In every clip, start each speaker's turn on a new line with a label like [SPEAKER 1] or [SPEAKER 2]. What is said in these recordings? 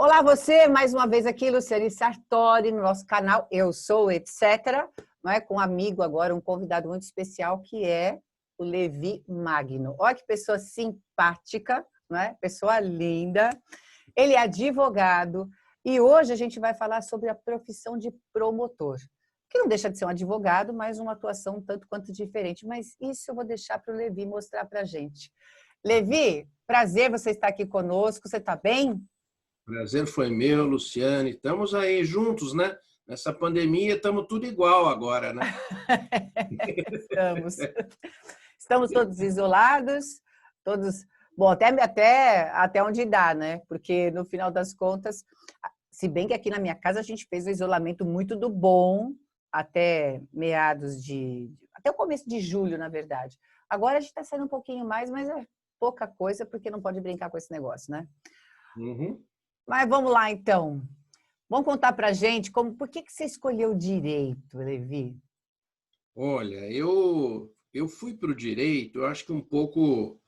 [SPEAKER 1] Olá você, mais uma vez aqui, Luciane Sartori, no nosso canal Eu Sou, etc. Não é? Com um amigo agora, um convidado muito especial, que é o Levi Magno. Olha que pessoa simpática, não é? Pessoa linda. Ele é advogado e hoje a gente vai falar sobre a profissão de promotor, que não deixa de ser um advogado, mas uma atuação um tanto quanto diferente. Mas isso eu vou deixar para o Levi mostrar para a gente. Levi, prazer você estar aqui conosco. Você está bem?
[SPEAKER 2] Prazer foi meu, Luciane. Estamos aí juntos, né? Nessa pandemia, estamos tudo igual agora, né?
[SPEAKER 1] Estamos. Estamos todos isolados, todos. Bom, até onde dá, né? Porque no final das contas, se bem que aqui na minha casa a gente fez o isolamento muito do bom até até o começo de julho, na verdade. Agora a gente está saindo um pouquinho mais, mas é pouca coisa, porque não pode brincar com esse negócio, né?
[SPEAKER 2] Uhum.
[SPEAKER 1] Mas vamos lá, então. Vamos contar pra gente por que você escolheu direito, Levi?
[SPEAKER 2] Olha, eu fui para o direito, eu acho que um pouco,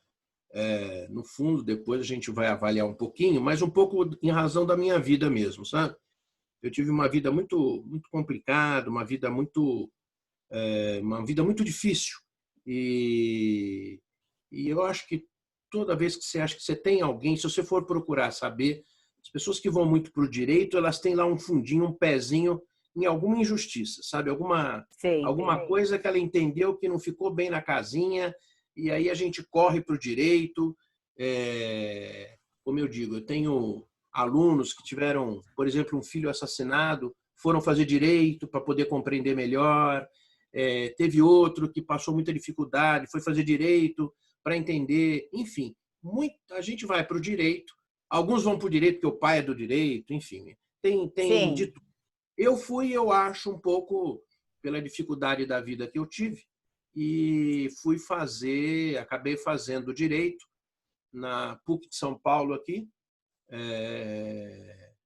[SPEAKER 2] no fundo, depois a gente vai avaliar um pouquinho, mas um pouco em razão da minha vida mesmo, sabe? Eu tive uma vida muito complicada, uma vida muito difícil. E, e eu acho que toda vez que você acha que você tem alguém, se você for procurar saber, as pessoas que vão muito para o direito, elas têm lá um fundinho, um pezinho em alguma injustiça, sabe?
[SPEAKER 1] Sei.
[SPEAKER 2] Alguma coisa que ela entendeu que não ficou bem na casinha, e aí a gente corre para o direito. Como eu digo, eu tenho alunos que tiveram, por exemplo, um filho assassinado, foram fazer direito para poder compreender melhor. Teve outro que passou muita dificuldade, foi fazer direito para entender. Enfim, muita gente vai para o direito. Alguns vão para o direito porque o pai é do direito, enfim, tem de
[SPEAKER 1] Sim.
[SPEAKER 2] tudo. Eu fui, eu acho, um pouco pela dificuldade da vida que eu tive e acabei fazendo direito na PUC de São Paulo aqui.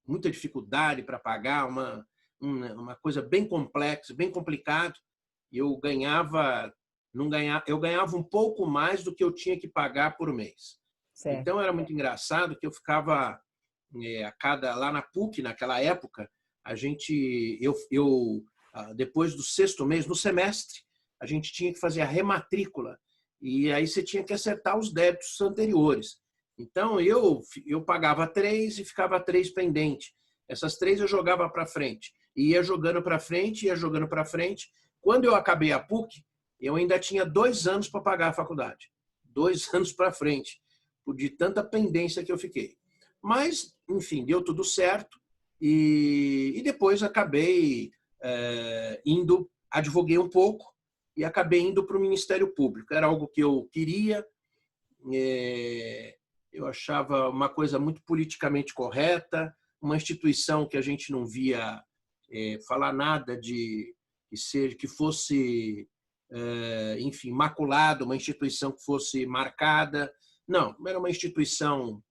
[SPEAKER 2] Muita dificuldade para pagar, uma coisa bem complexa, bem complicado. Eu eu ganhava um pouco mais do que eu tinha que pagar por mês.
[SPEAKER 1] Certo.
[SPEAKER 2] Então era muito engraçado que eu ficava lá na PUC naquela época, depois do sexto mês, no semestre, a gente tinha que fazer a rematrícula e aí você tinha que acertar os débitos anteriores. Então eu pagava 3 e ficava 3 pendente. Essas 3 eu jogava para frente. E ia jogando para frente, ia jogando para frente. Quando eu acabei a PUC, eu ainda tinha 2 anos para pagar a faculdade. 2 anos para frente, de tanta pendência que eu fiquei. Mas, enfim, deu tudo certo. E depois acabei advoguei um pouco e acabei indo para o Ministério Público. Era algo que eu queria. Eu achava uma coisa muito politicamente correta, uma instituição que a gente não via falar nada que fosse, enfim, maculada, uma instituição que fosse marcada. Não, era uma instituição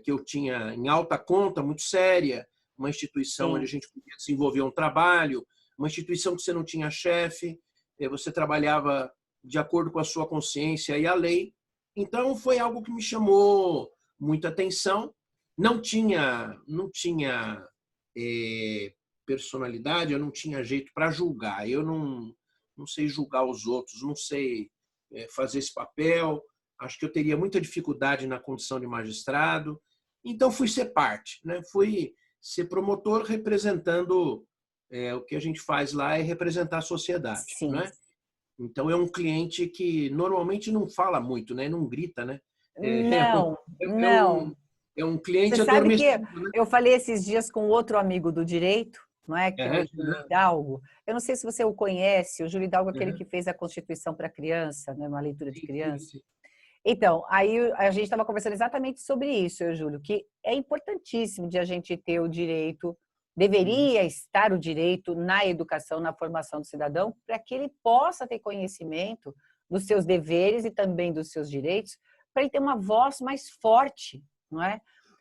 [SPEAKER 2] que eu tinha em alta conta, muito séria, uma instituição onde a
[SPEAKER 1] Sim.
[SPEAKER 2] gente podia desenvolver um trabalho, uma instituição que você não tinha chefe, você trabalhava de acordo com a sua consciência e a lei. Então, foi algo que me chamou muita atenção. Não tinha personalidade, eu não tinha jeito para julgar. Eu não sei julgar os outros, não sei fazer esse papel. Acho que eu teria muita dificuldade na condição de magistrado. Então, fui ser parte, né? Fui ser promotor representando o que a gente faz lá é representar a sociedade,
[SPEAKER 1] Sim.
[SPEAKER 2] né? Então, é um cliente que normalmente não fala muito, né? Não grita, né? É,
[SPEAKER 1] Não,
[SPEAKER 2] é
[SPEAKER 1] não.
[SPEAKER 2] um, é um
[SPEAKER 1] Você
[SPEAKER 2] cliente
[SPEAKER 1] sabe que
[SPEAKER 2] adormecido, né?
[SPEAKER 1] eu falei esses dias com outro amigo do direito, não é? Que é o
[SPEAKER 2] Aham,
[SPEAKER 1] Júlio Hidalgo. Eu não sei se você o conhece, o Júlio Hidalgo é aquele
[SPEAKER 2] aham.
[SPEAKER 1] que fez a Constituição para criança, né? Uma leitura de
[SPEAKER 2] Sim, sim,
[SPEAKER 1] criança.
[SPEAKER 2] sim.
[SPEAKER 1] Então, aí a gente estava conversando exatamente sobre isso, eu, Júlio, que é importantíssimo de a gente ter o direito,
[SPEAKER 2] Uhum.
[SPEAKER 1] deveria estar o direito na educação, na formação do cidadão, para que ele possa ter conhecimento dos seus deveres e também dos seus direitos, para ele ter uma voz mais forte, não é?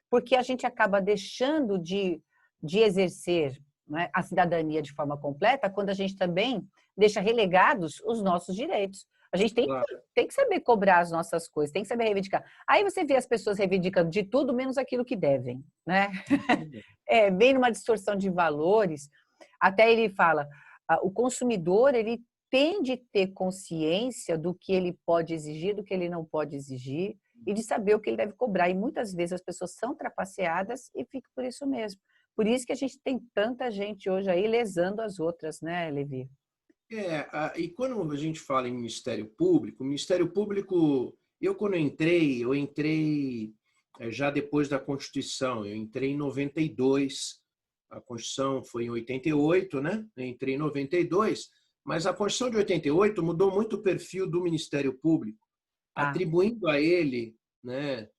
[SPEAKER 1] Porque a gente acaba deixando de exercer, não é, a cidadania de forma completa quando a gente também deixa relegados os nossos direitos. A gente tem que saber cobrar as nossas coisas, tem que saber reivindicar. Aí você vê as pessoas reivindicando de tudo menos aquilo que devem, né? É bem numa distorção de valores. Até ele fala, o consumidor, ele tem de ter consciência do que ele pode exigir, do que ele não pode exigir, e de saber o que ele deve cobrar. E muitas vezes as pessoas são trapaceadas e fica por isso mesmo. Por isso que a gente tem tanta gente hoje aí lesando as outras, né, Levi?
[SPEAKER 2] E quando a gente fala em o Ministério Público, eu quando eu entrei já depois da Constituição, eu entrei em 92, a Constituição foi em 88, né? Eu entrei em 92, mas a Constituição de 88 mudou muito o perfil do Ministério Público, atribuindo a ele, né?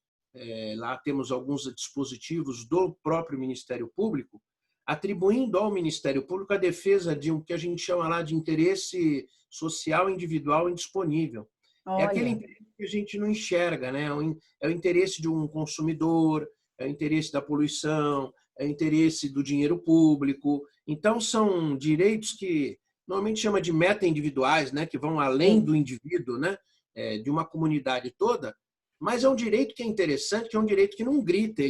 [SPEAKER 2] Lá temos alguns dispositivos do próprio Ministério Público, atribuindo ao Ministério Público a defesa de um que a gente chama lá de interesse social individual indisponível.
[SPEAKER 1] Olha.
[SPEAKER 2] É aquele interesse que a gente não enxerga, né? É o interesse de um consumidor, é o interesse da poluição, é o interesse do dinheiro público. Então, são direitos que normalmente chama de meta-individuais, né? Que vão além do indivíduo, né? De uma comunidade toda, mas é um direito que é interessante, que é um direito que não grita,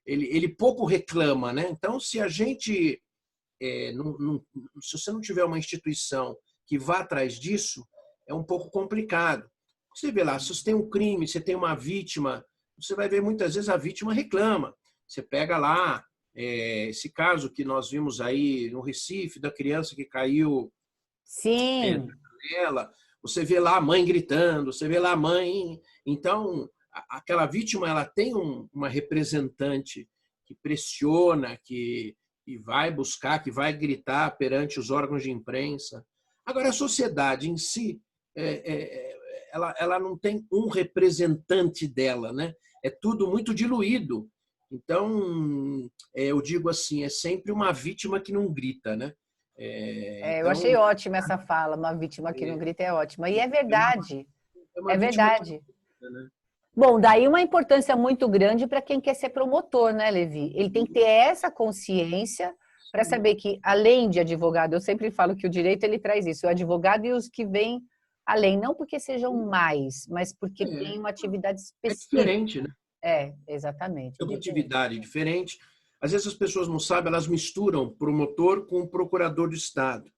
[SPEAKER 2] ele pouco reclama, né? Então, se a gente se você não tiver uma instituição que vá atrás disso, é um pouco complicado. Você vê lá, se você tem um crime, você tem uma vítima, você vai ver muitas vezes a vítima reclama. Você pega lá esse caso que nós vimos aí no Recife, da criança que caiu
[SPEAKER 1] Sim.
[SPEAKER 2] na janela, você vê lá a mãe gritando, você vê lá a mãe. Então, aquela vítima ela tem uma representante que pressiona, que vai buscar, que vai gritar perante os órgãos de imprensa. Agora, a sociedade em si, ela não tem um representante dela, né? É tudo muito diluído. Então, eu digo assim, é sempre uma vítima que não grita, né?
[SPEAKER 1] Eu achei ótima essa fala, uma vítima que não grita é ótima. E é verdade. É verdade.
[SPEAKER 2] Né?
[SPEAKER 1] Bom, daí uma importância muito grande para quem quer ser promotor, né, Levi? Ele tem que ter essa consciência para saber que, além de advogado, eu sempre falo que o direito ele traz isso, o advogado e os que vêm além, não porque sejam mais, mas porque tem uma atividade específica.
[SPEAKER 2] É diferente, né?
[SPEAKER 1] Exatamente.
[SPEAKER 2] É uma atividade diferente. Às vezes as pessoas não sabem, elas misturam promotor com procurador do Estado.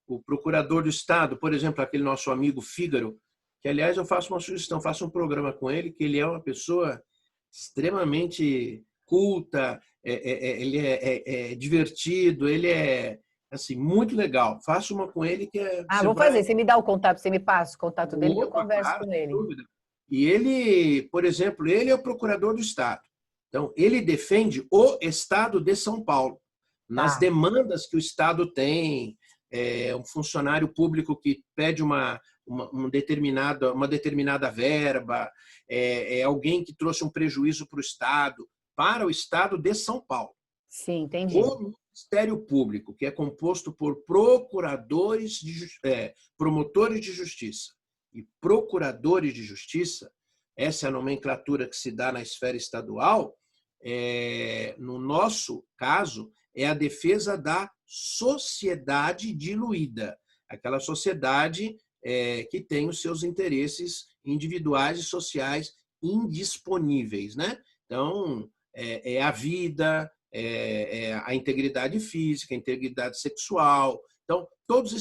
[SPEAKER 2] O procurador do Estado, por exemplo, aquele nosso amigo Fígaro, que, aliás, eu faço uma sugestão, faço um programa com ele, que ele é uma pessoa extremamente culta, ele é divertido, ele é assim, muito legal. Faço uma com ele que é...
[SPEAKER 1] vou fazer. Você me dá o contato, você me passa o contato dele, que eu converso com ele.
[SPEAKER 2] Sem dúvida. E ele, por exemplo, ele é o procurador do Estado. Então, ele defende o Estado de São Paulo, nas demandas que o Estado tem. Um funcionário público que pede uma determinada verba, alguém que trouxe um prejuízo para o Estado de São Paulo.
[SPEAKER 1] Sim, entendi.
[SPEAKER 2] O Ministério Público, que é composto por promotores de justiça e procuradores de justiça, essa é a nomenclatura que se dá na esfera estadual, no nosso caso, é a defesa da sociedade diluída, aquela sociedade que tem os seus interesses individuais e sociais indisponíveis, né? Então, a vida, a integridade física, a integridade sexual. Então, todos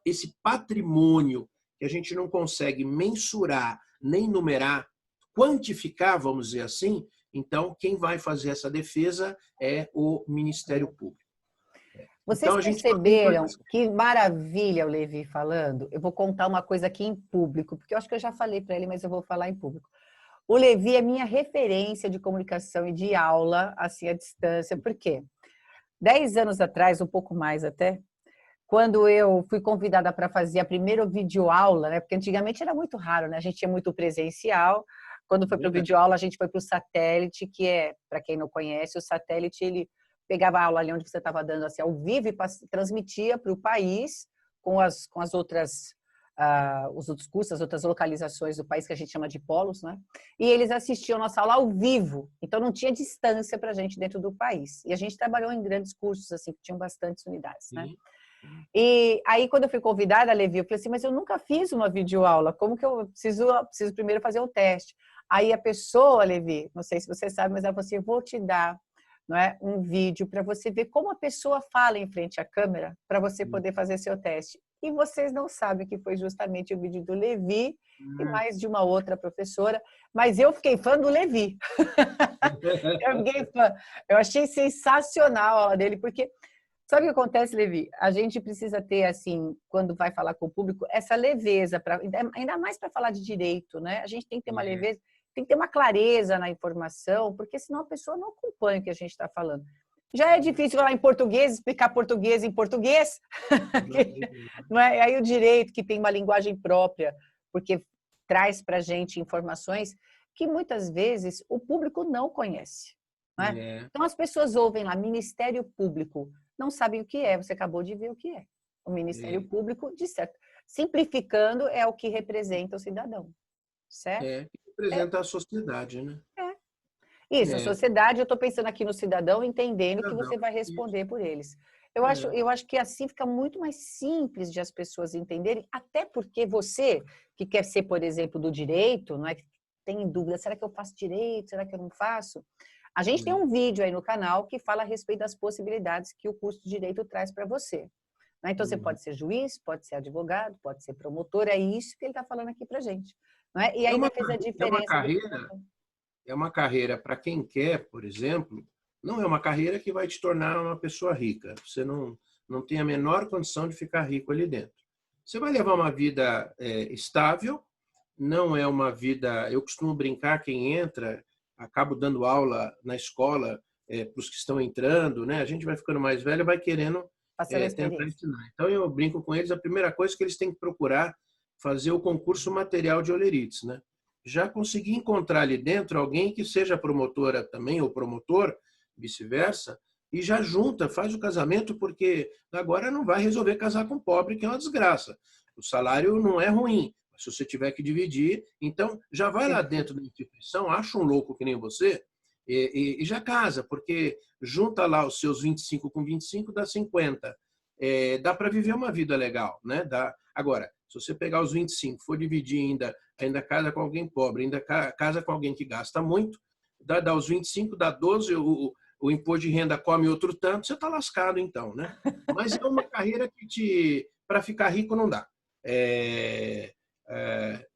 [SPEAKER 2] esse patrimônio que a gente não consegue mensurar, nem numerar, quantificar, vamos dizer assim, então quem vai fazer essa defesa é o Ministério Público.
[SPEAKER 1] Vocês perceberam que maravilha o Levi falando? Eu vou contar uma coisa aqui em público, porque eu acho que eu já falei para ele, mas eu vou falar em público. O Levi é minha referência de comunicação e de aula, assim, à distância. Por quê? 10 anos atrás, um pouco mais até, quando eu fui convidada para fazer a primeira videoaula, né? Porque antigamente era muito raro, né? A gente tinha muito presencial. Quando foi para o videoaula, a gente foi para o satélite, que é, para quem não conhece, o satélite, ele pegava a aula ali onde você estava dando assim, ao vivo e transmitia para o país com as outras, os outros cursos, as outras localizações do país que a gente chama de polos, né? E eles assistiam a nossa aula ao vivo, então não tinha distância para a gente dentro do país. E a gente trabalhou em grandes cursos, assim, que tinham bastantes unidades, né? E aí, quando eu fui convidada, Levi, eu falei assim, mas eu nunca fiz uma videoaula, como que eu preciso primeiro fazer um teste? Aí a pessoa, Levi, não sei se você sabe, mas ela falou assim, eu vou te dar, não é, um vídeo para você ver como a pessoa fala em frente à câmera, para você poder fazer seu teste. E vocês não sabem que foi justamente o vídeo do Levi e mais de uma outra professora, mas eu fiquei fã do Levi. Eu fiquei fã. Eu achei sensacional a aula dele, porque sabe o que acontece, Levi? A gente precisa ter, assim, quando vai falar com o público, essa leveza, ainda mais para falar de direito, né? A gente tem que ter uma leveza, tem que ter uma clareza na informação, porque senão a pessoa não acompanha o que a gente está falando. Já é difícil falar em português, explicar português em português, não é? Aí o direito, que tem uma linguagem própria, porque traz para a gente informações que muitas vezes o público não conhece. Não é? Então as pessoas ouvem lá Ministério Público, não sabem o que é, você acabou de ver o que é. O Ministério Público, de certo, simplificando, é o que representa o cidadão, certo?
[SPEAKER 2] Que representa a sociedade, né?
[SPEAKER 1] Isso, a sociedade, eu estou pensando aqui no cidadão, entendendo que você vai responder por eles. Eu acho que assim fica muito mais simples de as pessoas entenderem, até porque você, que quer ser, por exemplo, do direito, não é que tem dúvida, será que eu faço direito, será que eu não faço? A gente tem um vídeo aí no canal que fala a respeito das possibilidades que o curso de Direito traz para você. Então, você pode ser juiz, pode ser advogado, pode ser promotor, é isso que ele está falando aqui para gente. E ainda fez a diferença.
[SPEAKER 2] É uma carreira para quem quer, por exemplo, não é uma carreira que vai te tornar uma pessoa rica. Você não tem a menor condição de ficar rico ali dentro. Você vai levar uma vida estável, não é uma vida... Eu costumo brincar, quem entra... Acabo dando aula na escola para os que estão entrando, né? A gente vai ficando mais velho, vai querendo tentar ensinar. Então, eu brinco com eles, a primeira coisa que eles têm que procurar fazer o concurso material de Olerites, né? Já conseguir encontrar ali dentro alguém que seja promotora também, ou promotor, vice-versa, e já junta, faz o casamento, porque agora não vai resolver casar com pobre, que é uma desgraça. O salário não é ruim, se você tiver que dividir, então já vai lá dentro da instituição, acha um louco que nem você e já casa, porque junta lá os seus 25 com 25 dá 50. Dá para viver uma vida legal, né? Agora, se você pegar os 25, for dividir ainda casa com alguém pobre, ainda casa com alguém que gasta muito, dá os 25, dá 12, o imposto de renda come outro tanto, você está lascado então, né? Mas é uma carreira que para ficar rico não dá.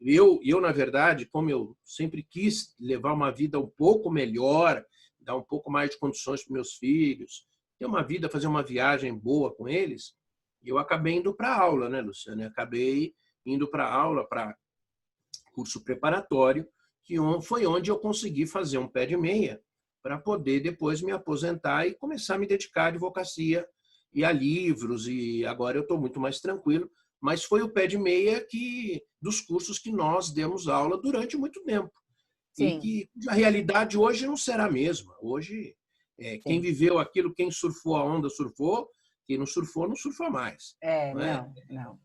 [SPEAKER 2] Eu, na verdade, como eu sempre quis levar uma vida um pouco melhor, dar um pouco mais de condições para meus filhos, ter uma vida, fazer uma viagem boa com eles, eu acabei indo para aula, né, Luciana? Eu acabei indo para aula, para curso preparatório, que foi onde eu consegui fazer um pé de meia para poder depois me aposentar e começar a me dedicar à advocacia e a livros, e agora eu estou muito mais tranquilo. Mas foi o pé de meia dos cursos que nós demos aula durante muito tempo. Sim. E que a realidade hoje não será a mesma. Hoje, quem viveu aquilo, quem surfou a onda, surfou. Quem não surfa mais.
[SPEAKER 1] Não.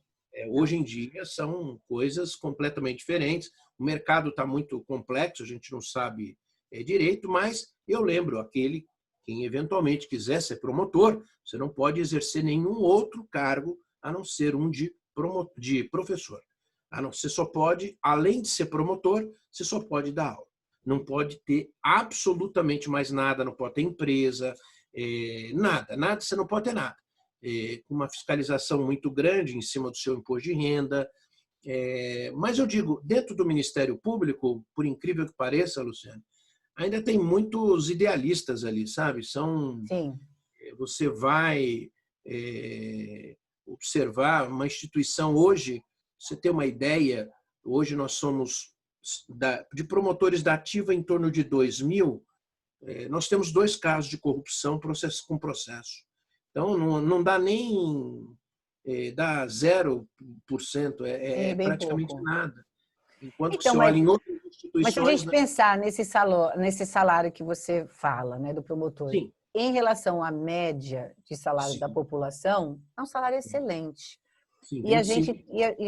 [SPEAKER 2] Hoje em dia são coisas completamente diferentes. O mercado está muito complexo, a gente não sabe direito, mas eu lembro quem eventualmente quiser ser promotor, você não pode exercer nenhum outro cargo a não ser um de professor. Você só pode, além de ser promotor, você só pode dar aula. Não pode ter absolutamente mais nada, não pode ter empresa, nada, você não pode ter nada. Com uma fiscalização muito grande em cima do seu imposto de renda. Mas eu digo, dentro do Ministério Público, por incrível que pareça, Luciana, ainda tem muitos idealistas ali, sabe?
[SPEAKER 1] Sim.
[SPEAKER 2] Você vai observar uma instituição hoje, você tem uma ideia, hoje nós somos de promotores da ativa em torno de 2.000, nós temos 2 casos de corrupção com processo. Então, não dá nem dá 0%, é praticamente
[SPEAKER 1] pouco.
[SPEAKER 2] nada. Enquanto
[SPEAKER 1] então,
[SPEAKER 2] que você olha em outras instituições...
[SPEAKER 1] Mas se a gente pensar nesse salário que você fala, né, do promotor,
[SPEAKER 2] Sim.
[SPEAKER 1] Em relação à média de salário
[SPEAKER 2] Sim.
[SPEAKER 1] da população, é um salário excelente.
[SPEAKER 2] Sim,
[SPEAKER 1] E a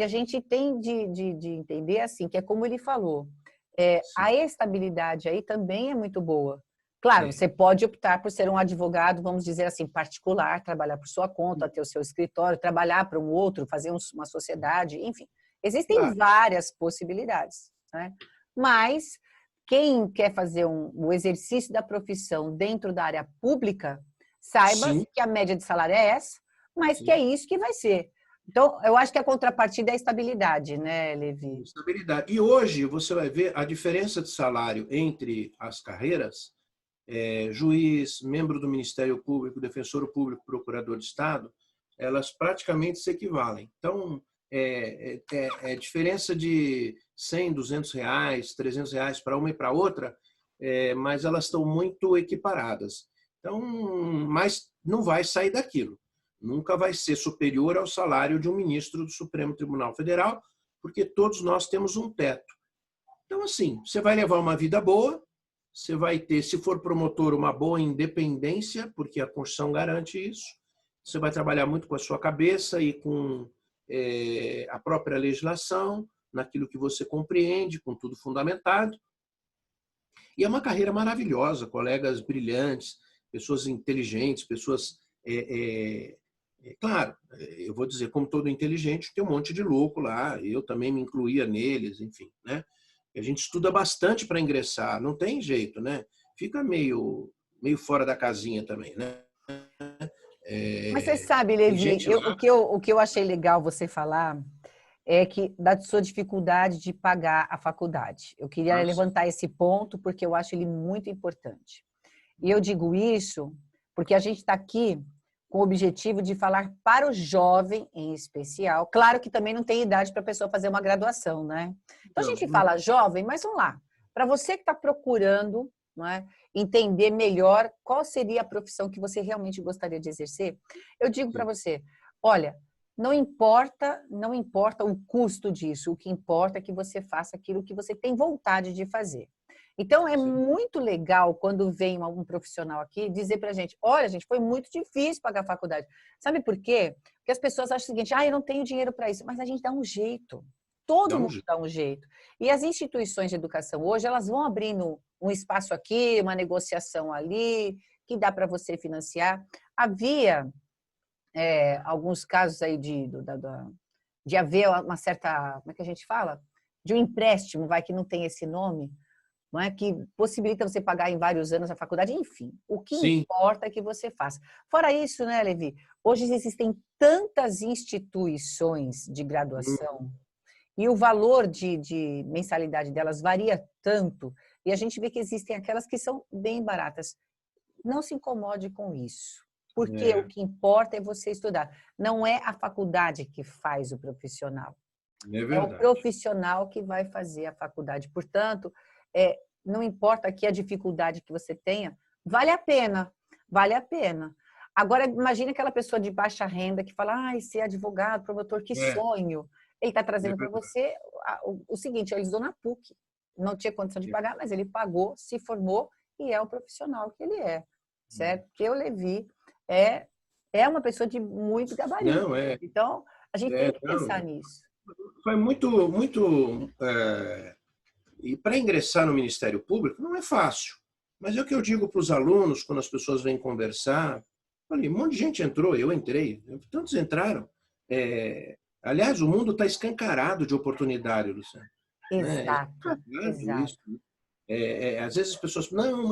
[SPEAKER 1] gente tem de entender assim, que é como ele falou, a estabilidade aí também é muito boa. Claro, você pode optar por ser um advogado, vamos dizer assim, particular, trabalhar por sua conta, ter o seu escritório, trabalhar para um outro, fazer uma sociedade, enfim. Existem
[SPEAKER 2] Claro.
[SPEAKER 1] várias possibilidades, né? Mas quem quer fazer o exercício da profissão dentro da área pública, saiba
[SPEAKER 2] Sim,
[SPEAKER 1] que a média de salário é essa, mas que é
[SPEAKER 2] sim.
[SPEAKER 1] isso que vai ser. Então, eu acho que a contrapartida é a estabilidade, né, Levi?
[SPEAKER 2] Estabilidade. E hoje você vai ver a diferença de salário entre as carreiras, juiz, membro do Ministério Público, defensor público, procurador de Estado, elas praticamente se equivalem. Então, é diferença de 100, 200 reais, 300 reais para uma e para outra, mas elas estão muito equiparadas. Então, mas não vai sair daquilo. Nunca vai ser superior ao salário de um ministro do Supremo Tribunal Federal, porque todos nós temos um teto. Então, assim, você vai levar uma vida boa, você vai ter, se for promotor, uma boa independência, porque a Constituição garante isso. Você vai trabalhar muito com a sua cabeça e com a própria legislação, naquilo que você compreende, com tudo fundamentado. E é uma carreira maravilhosa, colegas brilhantes, pessoas inteligentes, pessoas... claro, eu vou dizer, como todo inteligente, tem um monte de louco lá, eu também me incluía neles, enfim, né? A gente estuda bastante para ingressar, não tem jeito, né? Fica meio fora da casinha também, né?
[SPEAKER 1] Mas você
[SPEAKER 2] É,
[SPEAKER 1] sabe,
[SPEAKER 2] tem
[SPEAKER 1] Levi,
[SPEAKER 2] gente lá...
[SPEAKER 1] o que eu achei legal você falar é que da sua dificuldade de pagar a faculdade. Eu queria
[SPEAKER 2] Nossa,
[SPEAKER 1] levantar esse ponto porque eu acho ele muito importante. E eu digo isso porque a gente está aqui com o objetivo de falar para o jovem em especial. Claro que também não tem idade para a pessoa fazer uma graduação, né? Então a
[SPEAKER 2] não,
[SPEAKER 1] gente
[SPEAKER 2] não,
[SPEAKER 1] fala jovem, mas vamos lá. Para você que está procurando, não é, entender melhor qual seria a profissão que você realmente gostaria de exercer, eu digo para você, olha, não importa o custo disso, o que importa é que você faça aquilo que você tem vontade de fazer. Então, é
[SPEAKER 2] sim,
[SPEAKER 1] muito legal quando vem algum profissional aqui dizer para a gente, olha, gente, foi muito difícil pagar a faculdade. Sabe por quê? Porque as pessoas acham o seguinte, eu não tenho dinheiro para isso, mas a gente dá um jeito. Todo
[SPEAKER 2] dá um
[SPEAKER 1] mundo
[SPEAKER 2] jeito.
[SPEAKER 1] dá um jeito. E as instituições de educação hoje, elas vão abrindo um espaço aqui, uma negociação ali, que dá para você financiar. Havia alguns casos aí de haver uma certa, como é que a gente fala? De um empréstimo, vai, que não tem esse nome, não é? Que possibilita você pagar em vários anos a faculdade, enfim. O que
[SPEAKER 2] Sim,
[SPEAKER 1] importa é que você faça. Fora isso, né, Levi? Hoje existem tantas instituições de graduação e o valor de mensalidade delas varia tanto, e a gente vê que existem aquelas que são bem baratas. Não se incomode com isso, porque o
[SPEAKER 2] é,
[SPEAKER 1] que importa é você estudar. Não é a faculdade que faz o profissional,
[SPEAKER 2] é
[SPEAKER 1] é o
[SPEAKER 2] verdade.
[SPEAKER 1] profissional que vai fazer a faculdade. Portanto, não importa aqui a dificuldade que você tenha, vale a pena, vale a pena. Agora, imagine aquela pessoa de baixa renda que fala, ser advogado, promotor, que
[SPEAKER 2] É,
[SPEAKER 1] sonho. Ele está
[SPEAKER 2] é
[SPEAKER 1] trazendo para
[SPEAKER 2] verdade.
[SPEAKER 1] você o seguinte, ele estudou na PUC, não tinha condição de pagar, mas ele pagou, se formou e é o profissional que ele é, certo? Porque o Levi é, é uma pessoa de muito gabarito.
[SPEAKER 2] Não,
[SPEAKER 1] Então, a gente tem que pensar
[SPEAKER 2] não,
[SPEAKER 1] nisso.
[SPEAKER 2] foi muito. E para ingressar no Ministério Público não é fácil. Mas é o que eu digo para os alunos, quando as pessoas vêm conversar. Falei, um monte de gente entrou, eu entrei, tantos entraram. Aliás, o mundo está escancarado de oportunidade, Luciano. Né? É
[SPEAKER 1] Exato,
[SPEAKER 2] escancarado
[SPEAKER 1] exato.
[SPEAKER 2] isso. Às vezes as pessoas falam,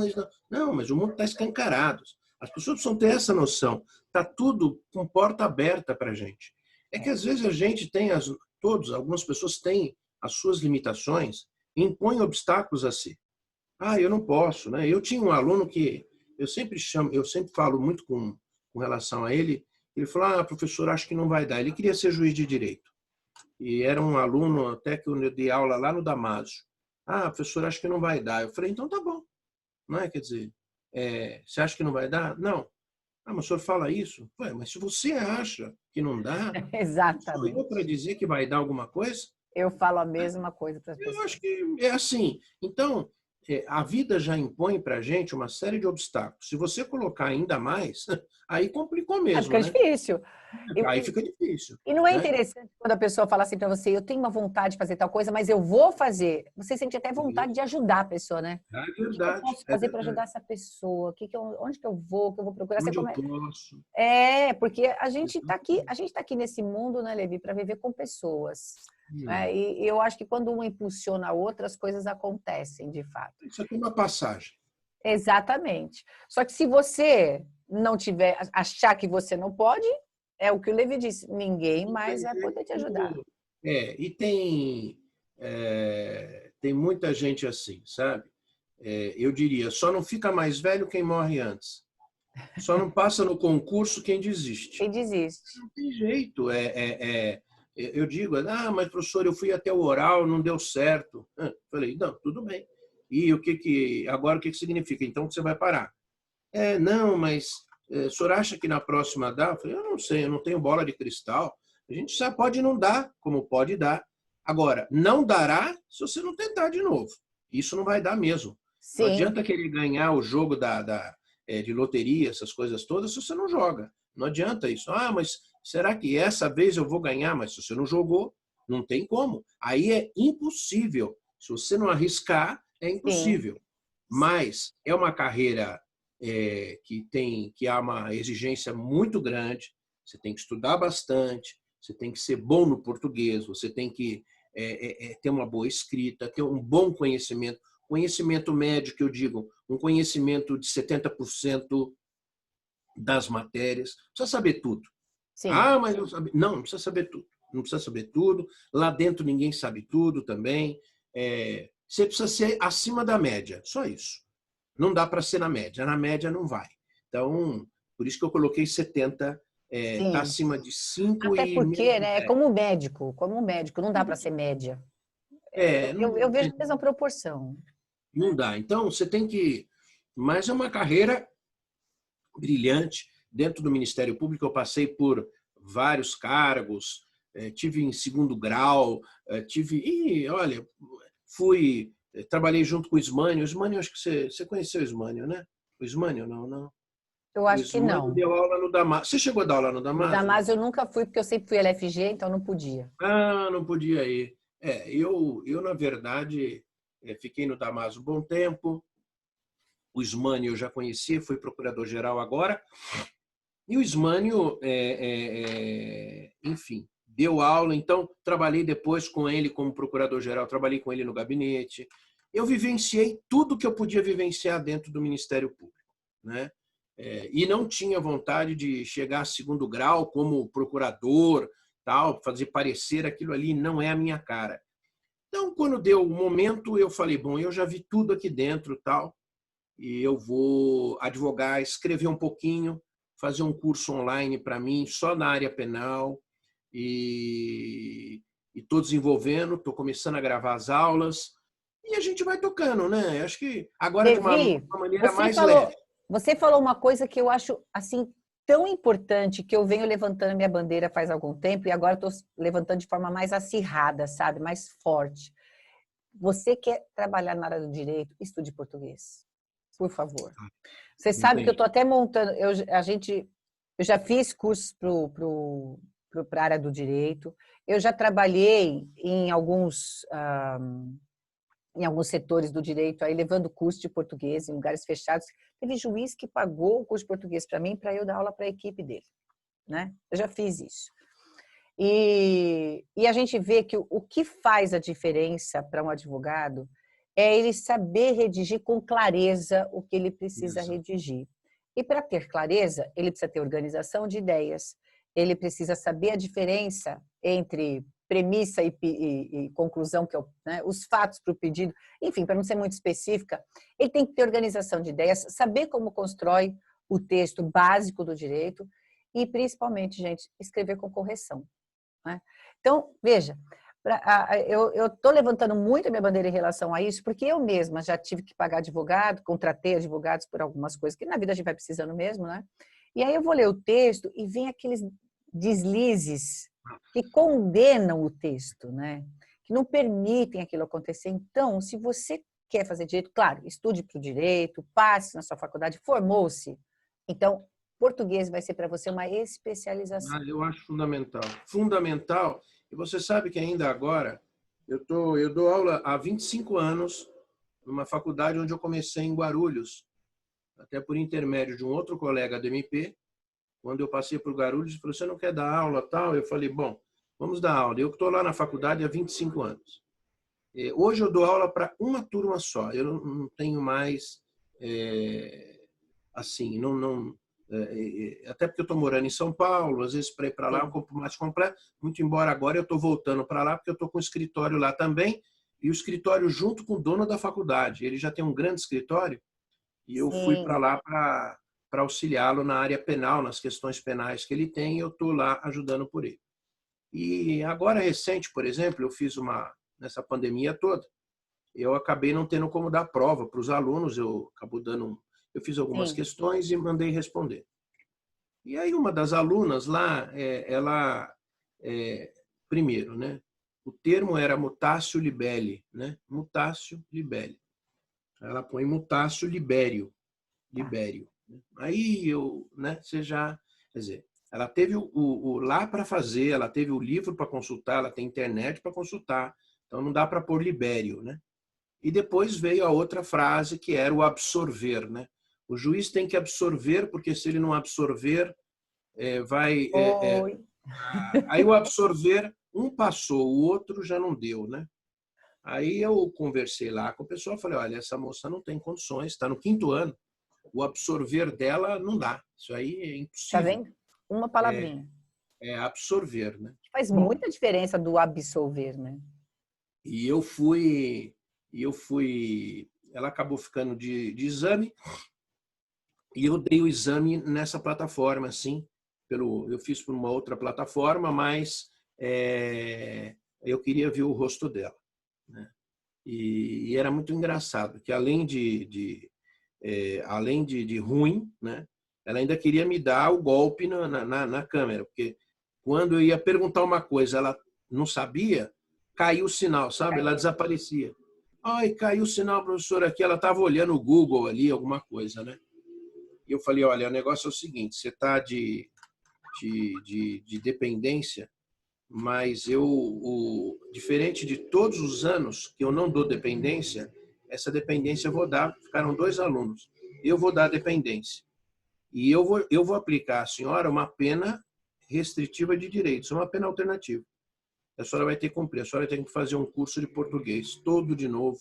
[SPEAKER 2] não, mas o mundo está escancarado. As pessoas precisam ter essa noção. Está tudo com porta aberta para a gente. É que às vezes a gente tem, algumas pessoas têm as suas limitações e impõem obstáculos a si. Eu não posso, né? Eu tinha um aluno que eu sempre falo muito com relação a ele. Ele falou, professor, acho que não vai dar. Ele queria ser juiz de direito. E era um aluno até que eu dei aula lá no Damásio. Professor, acho que não vai dar. Eu falei, então tá bom. Não é? Quer dizer, você acha que não vai dar? Não. Mas o senhor fala isso? Ué, mas se você acha que não dá, sou eu para
[SPEAKER 1] Exatamente.
[SPEAKER 2] dizer que vai dar alguma coisa?
[SPEAKER 1] Eu falo a mesma coisa para as
[SPEAKER 2] Eu acho
[SPEAKER 1] pessoas.
[SPEAKER 2] que é assim. Então, a vida já impõe para a gente uma série de obstáculos. Se você colocar ainda mais, aí complicou
[SPEAKER 1] É
[SPEAKER 2] mesmo,
[SPEAKER 1] fica
[SPEAKER 2] né?
[SPEAKER 1] difícil.
[SPEAKER 2] Aí fica difícil,
[SPEAKER 1] E não é
[SPEAKER 2] né?
[SPEAKER 1] interessante quando a pessoa fala assim para você, eu tenho uma vontade de fazer tal coisa, mas eu vou fazer. Você sente até vontade de ajudar a pessoa, né?
[SPEAKER 2] É
[SPEAKER 1] O que eu
[SPEAKER 2] verdade,
[SPEAKER 1] posso
[SPEAKER 2] é
[SPEAKER 1] fazer para ajudar
[SPEAKER 2] verdade.
[SPEAKER 1] essa pessoa? Onde que eu vou? O que eu vou procurar? Você
[SPEAKER 2] Onde eu
[SPEAKER 1] come...
[SPEAKER 2] posso.
[SPEAKER 1] Porque a gente tá aqui nesse mundo, né, Levi, para viver com pessoas. Né? E eu acho que quando uma impulsiona a outra, as coisas acontecem, de fato.
[SPEAKER 2] Isso aqui é uma passagem.
[SPEAKER 1] Exatamente. Só que se você não tiver, achar que você não pode, é o que o Levi disse, ninguém
[SPEAKER 2] Não
[SPEAKER 1] mais
[SPEAKER 2] tem
[SPEAKER 1] vai poder te ajudar.
[SPEAKER 2] jeito. E tem muita gente assim, sabe? Eu diria, só não fica mais velho quem morre antes. Só não passa no concurso quem desiste.
[SPEAKER 1] Quem desiste.
[SPEAKER 2] Não tem jeito. Eu digo, mas professor, eu fui até o oral, não deu certo. Falei, não, tudo bem. E agora o que significa? Então você vai parar. Não, mas o senhor acha que na próxima dá? Eu falei, eu não sei, eu não tenho bola de cristal. A gente já pode não dar, como pode dar. Agora, não dará se você não tentar de novo. Isso não vai dar mesmo. Não
[SPEAKER 1] Sim,
[SPEAKER 2] adianta querer ganhar o jogo de loteria, essas coisas todas, se você não joga. Não adianta isso. Mas será que essa vez eu vou ganhar? Mas se você não jogou, não tem como. Aí é impossível. Se você não arriscar, é
[SPEAKER 1] sim,
[SPEAKER 2] impossível. Mas é uma carreira que há uma exigência muito grande. Você tem que estudar bastante, você tem que ser bom no português, você tem que ter uma boa escrita, ter um bom conhecimento. Conhecimento médio, que eu digo, um conhecimento de 70% das matérias. Não precisa saber tudo.
[SPEAKER 1] sim.
[SPEAKER 2] Mas eu sabia. Não, não precisa saber tudo. Não precisa saber tudo. Lá dentro ninguém sabe tudo também. Você precisa ser acima da média, só isso. Não dá para ser na média. Na média não vai. Então, por isso que eu coloquei 70, está
[SPEAKER 1] Sim.
[SPEAKER 2] acima de 5
[SPEAKER 1] Até
[SPEAKER 2] e menos
[SPEAKER 1] porque,
[SPEAKER 2] de
[SPEAKER 1] né, é
[SPEAKER 2] 10.
[SPEAKER 1] como médico, não dá para ser média. Eu
[SPEAKER 2] Não,
[SPEAKER 1] vejo a mesma proporção.
[SPEAKER 2] não dá. Então, você tem que. Mas é uma carreira brilhante. Dentro do Ministério Público, eu passei por vários cargos, tive em segundo grau, olha, trabalhei junto com o Ismânio. O Ismânio, acho que você conheceu o Ismânio, né? O Ismânio, não, não.
[SPEAKER 1] Eu
[SPEAKER 2] O
[SPEAKER 1] acho que
[SPEAKER 2] Ismânio
[SPEAKER 1] não.
[SPEAKER 2] deu aula no Damaso. Você chegou a dar aula no
[SPEAKER 1] No
[SPEAKER 2] Damaso, não?
[SPEAKER 1] Damásio eu nunca fui, porque eu sempre fui LFG, então não podia.
[SPEAKER 2] Não podia ir. Eu na verdade, fiquei no Damaso um bom tempo. O Ismânio eu já conhecia, fui procurador-geral agora. E o Ismânio, enfim, deu aula. Então, trabalhei depois com ele como procurador-geral, trabalhei com ele no gabinete. Eu vivenciei tudo que eu podia vivenciar dentro do Ministério Público, né? E não tinha vontade de chegar a segundo grau como procurador, tal, fazer parecer aquilo ali não é a minha cara. Então, quando deu o momento, eu falei, bom, eu já vi tudo aqui dentro, tal, e eu vou advogar, escrever um pouquinho, fazer um curso online para mim, só na área penal, e estou desenvolvendo, estou começando a gravar as aulas, e a gente vai tocando, né? Acho que agora de
[SPEAKER 1] Levi,
[SPEAKER 2] uma maneira
[SPEAKER 1] você
[SPEAKER 2] mais leve.
[SPEAKER 1] falou, você falou uma coisa que eu acho assim tão importante, que eu venho levantando minha bandeira faz algum tempo e agora estou levantando de forma mais acirrada, sabe, mais forte. Você quer trabalhar na área do direito, estude português, por favor. Você
[SPEAKER 2] Não
[SPEAKER 1] sabe que
[SPEAKER 2] tem
[SPEAKER 1] eu estou
[SPEAKER 2] jeito.
[SPEAKER 1] até montando, eu já fiz cursos para a área do direito, eu já trabalhei em alguns setores do direito, aí levando curso de português em lugares fechados. Teve juiz que pagou o curso de português para mim, para eu dar aula para a equipe dele, né? Eu já fiz isso. E a gente vê que o que faz a diferença para um advogado é ele saber redigir com clareza o que ele precisa
[SPEAKER 2] Exato.
[SPEAKER 1] redigir. E para ter clareza, ele precisa ter organização de ideias, ele precisa saber a diferença entre premissa e conclusão, que é né, os fatos para o pedido, enfim, para não ser muito específica, ele tem que ter organização de ideias, saber como constrói o texto básico do direito e, principalmente, gente, escrever com correção. Né? Então, veja, eu estou levantando muito a minha bandeira em relação a isso, porque eu mesma já tive que pagar advogado, contratei advogados por algumas coisas que na vida a gente vai precisando mesmo, né? E aí eu vou ler o texto e vem aqueles deslizes que condenam o texto, né? Que não permitem aquilo acontecer. Então, se você quer fazer direito, claro, estude para o direito, passe na sua faculdade, formou-se. Então, português vai ser para você uma especialização.
[SPEAKER 2] Eu acho fundamental. Fundamental. E você sabe que ainda agora, eu dou aula há 25 anos numa faculdade onde eu comecei em Guarulhos, até por intermédio de um outro colega do MP. Quando eu passei por Guarulhos, ele falou, você não quer dar aula tal? Eu falei, bom, vamos dar aula. Eu estou lá na faculdade há 25 anos. Hoje eu dou aula para uma turma só. Eu não tenho mais, assim, até porque eu estou morando em São Paulo, às vezes para ir para lá é um pouco mais completo, muito embora agora eu estou voltando para lá, porque eu estou com um escritório lá também, e o escritório junto com o dono da faculdade. Ele já tem um grande escritório, e eu fui para lá para auxiliá-lo na área penal, nas questões penais que ele tem, e eu estou lá ajudando por ele. E agora, recente, por exemplo, eu fiz nessa pandemia toda, eu acabei não tendo como dar prova para os alunos, eu fiz algumas questões e mandei responder. E aí uma das alunas lá, primeiro, né? O termo era mutatio libelli, né? Mutatio libelli. Ela põe mutatio libério. Aí né? Você já, quer dizer, ela teve o lá para fazer, ela teve o livro para consultar, ela tem internet para consultar, então não dá para pôr libério, né? E depois veio a outra frase que era o absorver, né? O juiz tem que absorver, porque se ele não absorver, vai... aí o absorver, um passou, o outro já não deu, né? Aí eu conversei lá com o pessoal, falei, olha, essa moça não tem condições, está no 5º ano, o absorver dela não dá, isso aí é impossível.
[SPEAKER 1] Tá vendo? Uma palavrinha.
[SPEAKER 2] Absorver, né?
[SPEAKER 1] Faz muita diferença do absolver, né?
[SPEAKER 2] E eu fui, ela acabou ficando de exame, e eu dei o exame nessa plataforma, assim, eu fiz por uma outra plataforma, mas eu queria ver o rosto dela, né? E era muito engraçado, que além de ruim, né, ela ainda queria me dar o golpe na câmera, porque quando eu ia perguntar uma coisa, ela não sabia, caiu o sinal, sabe? Ela desaparecia. Ai, caiu o sinal, professor, aqui. Ela estava olhando o Google ali, alguma coisa, né? E eu falei, olha, o negócio é o seguinte, você está de dependência, mas diferente de todos os anos que eu não dou dependência, essa dependência eu vou dar, ficaram 2 alunos, eu vou dar dependência. E eu vou aplicar à senhora uma pena restritiva de direitos, uma pena alternativa. A senhora vai ter que cumprir, a senhora tem que fazer um curso de português, todo de novo.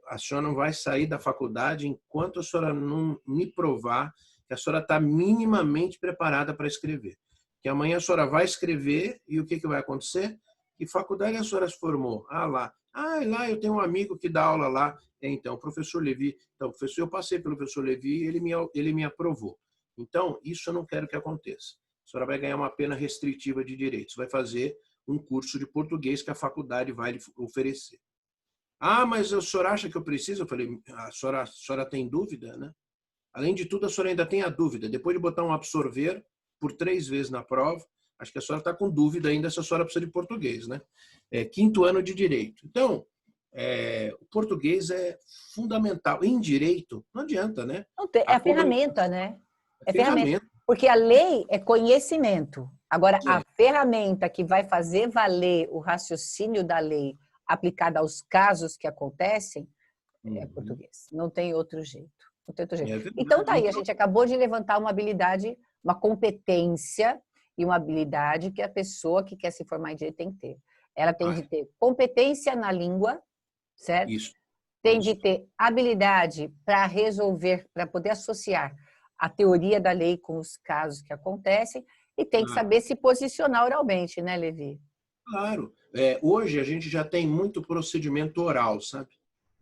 [SPEAKER 2] A senhora não vai sair da faculdade enquanto a senhora não me provar que a senhora está minimamente preparada para escrever. Que amanhã a senhora vai escrever e o que vai acontecer? Que faculdade a senhora se formou? Lá eu tenho um amigo que dá aula lá. Então, o professor Levi. Então, professor, eu passei pelo professor Levi e ele me aprovou. Então, isso eu não quero que aconteça. A senhora vai ganhar uma pena restritiva de direitos. Vai fazer um curso de português que a faculdade vai lhe oferecer. Mas a senhora acha que eu preciso? Eu falei, a senhora tem dúvida, né? Além de tudo, a senhora ainda tem a dúvida. Depois de botar um absorver por 3 vezes na prova, acho que a senhora está com dúvida ainda se a senhora precisa de português, né? 5º ano de direito. Então, o português é fundamental. Em direito, não adianta, né?
[SPEAKER 1] É a ferramenta, né? É ferramenta. Porque a lei é conhecimento. Agora, a ferramenta que vai fazer valer o raciocínio da lei aplicada aos casos que acontecem é português. Não tem outro jeito. Não tem outro jeito. Então, tá aí. A gente acabou de levantar uma habilidade, uma competência e uma habilidade que a pessoa que quer se formar em direito tem que ter. Ela tem de ter competência na língua, certo?
[SPEAKER 2] Isso.
[SPEAKER 1] Tem de ter habilidade para resolver, para poder associar a teoria da lei com os casos que acontecem e tem que saber se posicionar oralmente, né, Levi?
[SPEAKER 2] Claro. Hoje a gente já tem muito procedimento oral, sabe?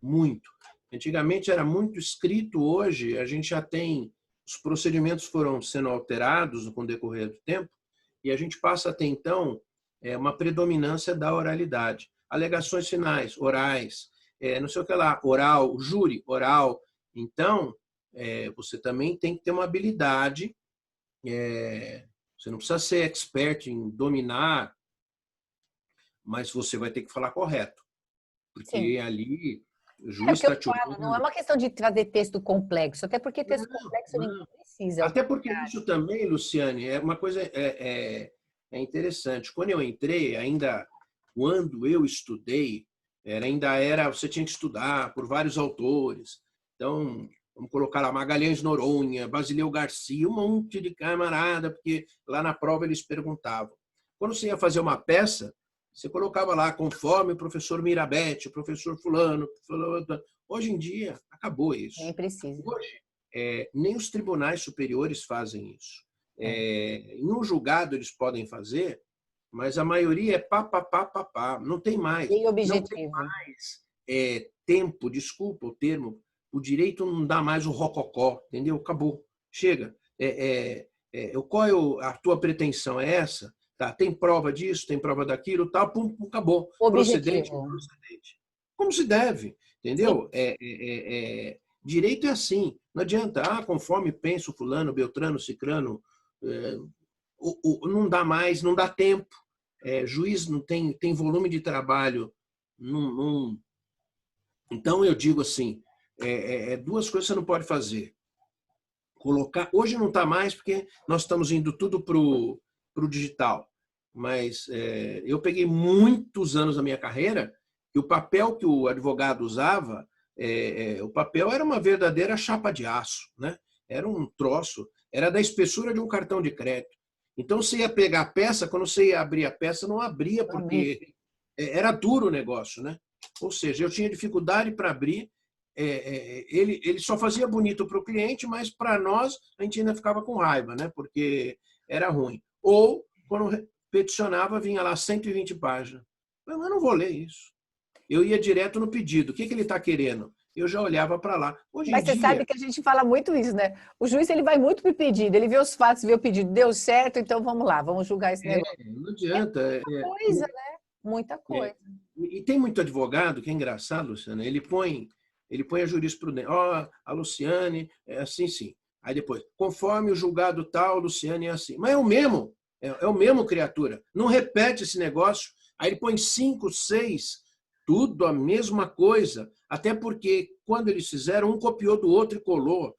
[SPEAKER 2] Muito. Antigamente era muito escrito, hoje a gente já tem... Os procedimentos foram sendo alterados com o decorrer do tempo e a gente passa a ter, então, uma predominância da oralidade. Alegações finais, orais, não sei o que lá, oral, júri, oral. Então, você também tem que ter uma habilidade, você não precisa ser expert em dominar, mas você vai ter que falar correto. Porque
[SPEAKER 1] Sim.
[SPEAKER 2] Ali, o juiz está te olhando.
[SPEAKER 1] Não é uma questão de trazer texto complexo, até porque texto complexo ninguém precisa. precisa.
[SPEAKER 2] Até porque isso também, Luciane, é uma coisa interessante. Quando eu entrei, ainda quando eu estudei, você tinha que estudar por vários autores. Então, vamos colocar lá Magalhães Noronha, Basileu Garcia, um monte de camarada, porque lá na prova eles perguntavam. Quando você ia fazer uma peça, você colocava lá conforme o professor Mirabete, o professor fulano, fulano. Hoje em dia, acabou isso.
[SPEAKER 1] Nem precisa.
[SPEAKER 2] Hoje, nem os tribunais superiores fazem isso. Em um julgado eles podem fazer, mas a maioria é pá, pá, pá, pá, pá. Não tem mais.
[SPEAKER 1] Bem objetivo.
[SPEAKER 2] Não tem mais tempo, desculpa o termo, o direito não dá mais o rococó, entendeu? Acabou. Chega. Qual é a tua pretensão? É essa? Tá, tem prova disso, tem prova daquilo, tal, pum, pum, acabou. Procedente, procedente. Como se deve, entendeu? Direito é assim. Não adianta, conforme penso fulano, beltrano, cicrano, não dá mais, não dá tempo. Juiz não tem volume de trabalho. Então, eu digo assim, duas coisas você não pode fazer. Hoje não está mais porque nós estamos indo tudo para o digital. Mas eu peguei muitos anos da minha carreira e o papel que o advogado usava, o papel era uma verdadeira chapa de aço, né? Era um troço, era da espessura de um cartão de crédito. Então, você ia pegar a peça, quando você ia abrir a peça, não abria, porque era duro o negócio, né? Ou seja, eu tinha dificuldade para abrir. Ele só fazia bonito para o cliente, mas para nós, a gente ainda ficava com raiva, né? Porque era ruim. Ou, quando peticionava, vinha lá 120 páginas. Eu não vou ler isso. Eu ia direto no pedido. O que ele está querendo? Eu já olhava para lá.
[SPEAKER 1] Mas você sabe que a gente fala muito isso, né? O juiz ele vai muito para o pedido, ele vê os fatos, vê o pedido, deu certo, então vamos lá, vamos julgar esse negócio.
[SPEAKER 2] Não adianta.
[SPEAKER 1] Muita coisa, né? Muita coisa.
[SPEAKER 2] E tem muito advogado, que é engraçado, Luciana, ele põe a jurisprudência. A Luciane é assim, sim. Aí depois, conforme o julgado tal, Luciane é assim. Mas é o mesmo. É o mesmo, criatura. Não repete esse negócio. Aí ele põe 5, 6, tudo a mesma coisa. Até porque, quando eles fizeram, um copiou do outro e colou.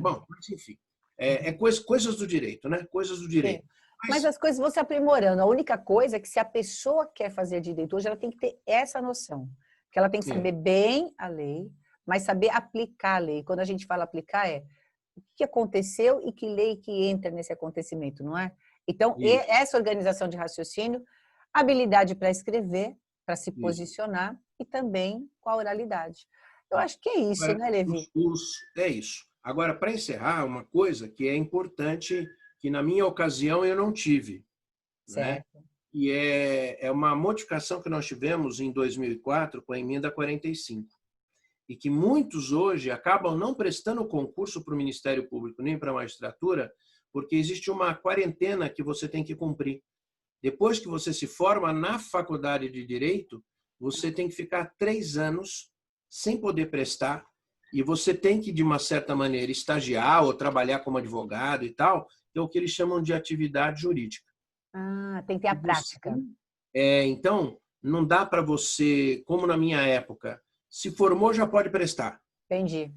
[SPEAKER 2] Bom, mas enfim. Coisas do direito, né? Coisas do direito.
[SPEAKER 1] Mas as coisas vão se aprimorando. A única coisa é que se a pessoa quer fazer direito hoje, ela tem que ter essa noção. Que ela tem que saber bem a lei, mas saber aplicar a lei. Quando a gente fala aplicar, o que aconteceu e que lei que entra nesse acontecimento, não é? Então, essa organização de raciocínio, habilidade para escrever, para se posicionar e também com a oralidade. Eu acho que é isso,
[SPEAKER 2] agora,
[SPEAKER 1] né, Levi?
[SPEAKER 2] É isso. Agora, para encerrar, uma coisa que é importante, que na minha ocasião eu não tive,
[SPEAKER 1] certo,
[SPEAKER 2] né? E é uma modificação que nós tivemos em 2004 com a emenda 45. E que muitos hoje acabam não prestando concurso para o Ministério Público nem para a magistratura, porque existe uma quarentena que você tem que cumprir. Depois que você se forma na faculdade de Direito, você tem que ficar 3 anos sem poder prestar, e você tem que, de uma certa maneira, estagiar ou trabalhar como advogado e tal, que é o que eles chamam de atividade jurídica.
[SPEAKER 1] Tem que ter a prática.
[SPEAKER 2] Então, não dá para você, como na minha época, se formou, já pode prestar.
[SPEAKER 1] Entendi.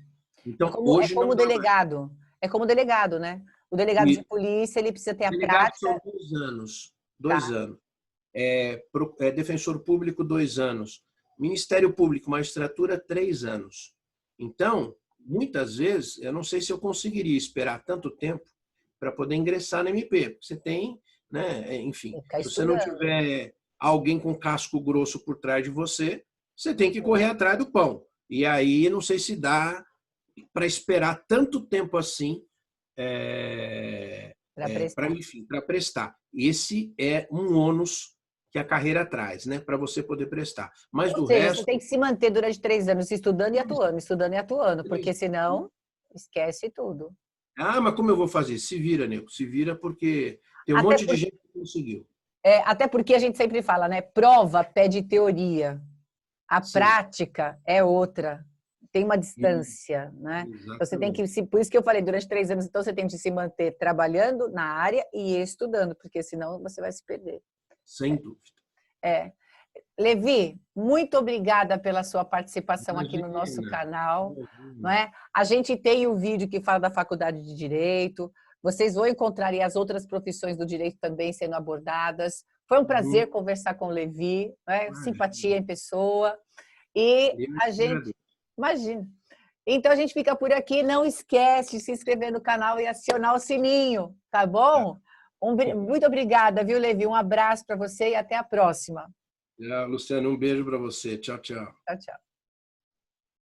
[SPEAKER 2] Então,
[SPEAKER 1] hoje é como delegado. É como delegado, né? O delegado de polícia, ele precisa ter a prática.
[SPEAKER 2] São 2 anos. 2 anos. Defensor público, 2 anos. Ministério Público, magistratura, 3 anos. Então, muitas vezes, eu não sei se eu conseguiria esperar tanto tempo para poder ingressar na MP. Você tem, né? Enfim, se você não tiver alguém com casco grosso por trás de você, você tem que correr atrás do pão. E aí, não sei se dá para esperar tanto tempo assim para prestar. Esse é um ônus que a carreira traz, né? Para você poder prestar. Mas do resto...
[SPEAKER 1] Você tem que se manter durante 3 anos estudando e atuando, porque senão esquece tudo.
[SPEAKER 2] Mas como eu vou fazer? Se vira, nego. Se vira, porque tem um monte de gente que conseguiu.
[SPEAKER 1] Até porque a gente sempre fala, né? Prova pede teoria. A prática é outra. Tem uma distância, né? Você tem que, por isso que eu falei, durante 3 anos, então você tem que se manter trabalhando na área e estudando, porque senão você vai se perder.
[SPEAKER 2] Sem dúvida.
[SPEAKER 1] Levi, muito obrigada pela sua participação aqui no nosso canal. Não é? A gente tem o vídeo que fala da Faculdade de Direito. Vocês vão encontrar aí as outras profissões do direito também sendo abordadas. Foi um prazer conversar com o Levi, não é? Simpatia em pessoa. E a gente... Imagina. Então, a gente fica por aqui. Não esquece de se inscrever no canal e acionar o sininho, tá bom? Muito obrigada, viu, Levi? Um abraço para você e até a próxima.
[SPEAKER 2] Luciano, um beijo para você. Tchau, tchau.
[SPEAKER 1] Tchau, tchau.